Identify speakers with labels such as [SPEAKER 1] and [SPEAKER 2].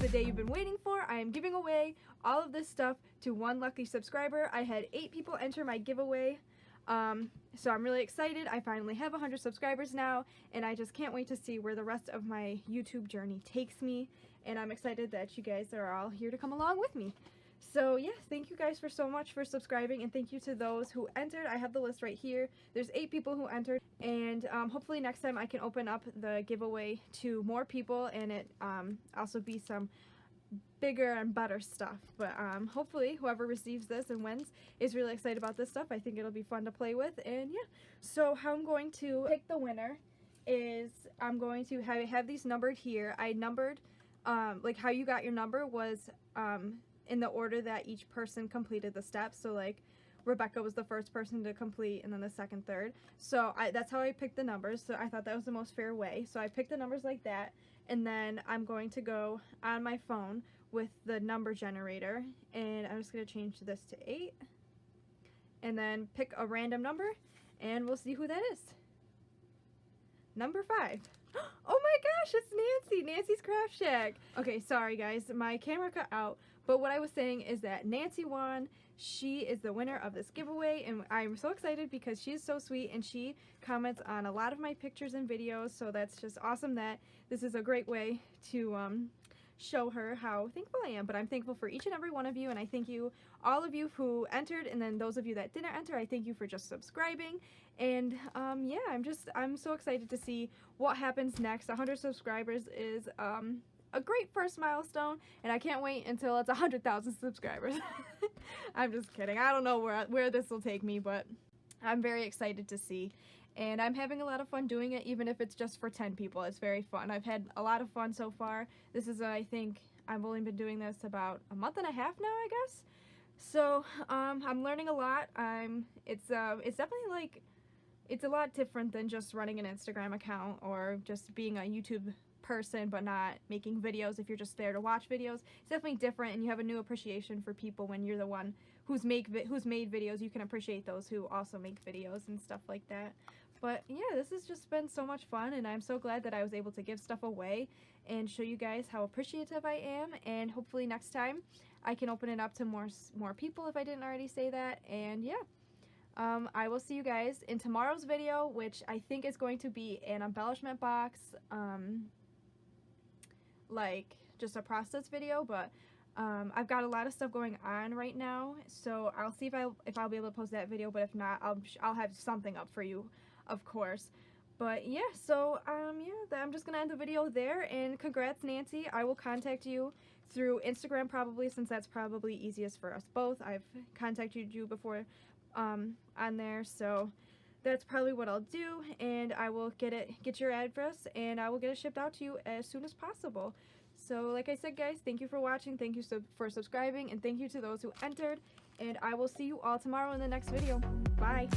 [SPEAKER 1] the day you've been waiting for. I am giving away all of this stuff to one lucky subscriber. I had 8 people enter my giveaway. So I'm really excited. I finally have 100 subscribers now, and I just can't wait to see where the rest of my YouTube journey takes me. And I'm excited that you guys are all here to come along with me. So yeah, thank you guys so much for subscribing, and thank you to those who entered. I have the list right here. There's 8 people who entered, and hopefully next time I can open up the giveaway to more people, and it also be some bigger and better stuff. But hopefully whoever receives this and wins is really excited about this stuff. I think it'll be fun to play with. And yeah, so how I'm going to pick the winner is I'm going to have these numbered here. I numbered like how you got your number was in the order that each person completed the steps. So like Rebecca was the first person to complete, and then the second, third. So that's how I picked the numbers. So I thought that was the most fair way. So I picked the numbers like that, and then I'm going to go on my phone with the number generator, and I'm just going to change this to 8, and then pick a random number, and we'll see who that is. Number 5. Oh my gosh, it's Nancy! Nancy's Craft Shack! Okay, sorry guys, my camera cut out, but what I was saying is that Nancy won. She is the winner of this giveaway, and I'm so excited because she's so sweet, and she comments on a lot of my pictures and videos, so that's just awesome that this is a great way to show her how thankful I am. But I'm thankful for each and every one of you, and I thank you, all of you who entered, and then those of you that didn't enter, I thank you for just subscribing. And yeah, I'm so excited to see what happens next. 100 subscribers is a great first milestone, and I can't wait until it's 100,000 subscribers. I'm just kidding. I don't know where this will take me, but I'm very excited to see. And I'm having a lot of fun doing it, even if it's just for 10 people. It's very fun. I've had a lot of fun so far. This is, I think, I've only been doing this about a month and a half now, I guess. So, I'm learning a lot. It's definitely like, it's a lot different than just running an Instagram account or just being a YouTube person but not making videos. If you're just there to watch videos, it's definitely different, and you have a new appreciation for people when you're the one who's made videos. You can appreciate those who also make videos and stuff like that. But yeah, this has just been so much fun, and I'm so glad that I was able to give stuff away and show you guys how appreciative I am. And hopefully next time I can open it up to more people if I didn't already say that. And yeah, I will see you guys in tomorrow's video, which I think is going to be an embellishment box, like just a process video. But I've got a lot of stuff going on right now, so I'll see if I'll be able to post that video. But if not, I'll have something up for you, of course. But yeah, so yeah, I'm just gonna end the video there, and congrats, Nancy. I will contact you through Instagram probably, since that's probably easiest for us both. I've contacted you before on there, so that's probably what I'll do, and I will get your address, and I will get it shipped out to you as soon as possible. So like I said, guys, thank you for watching, thank you for subscribing, and thank you to those who entered, and I will see you all tomorrow in the next video. Bye!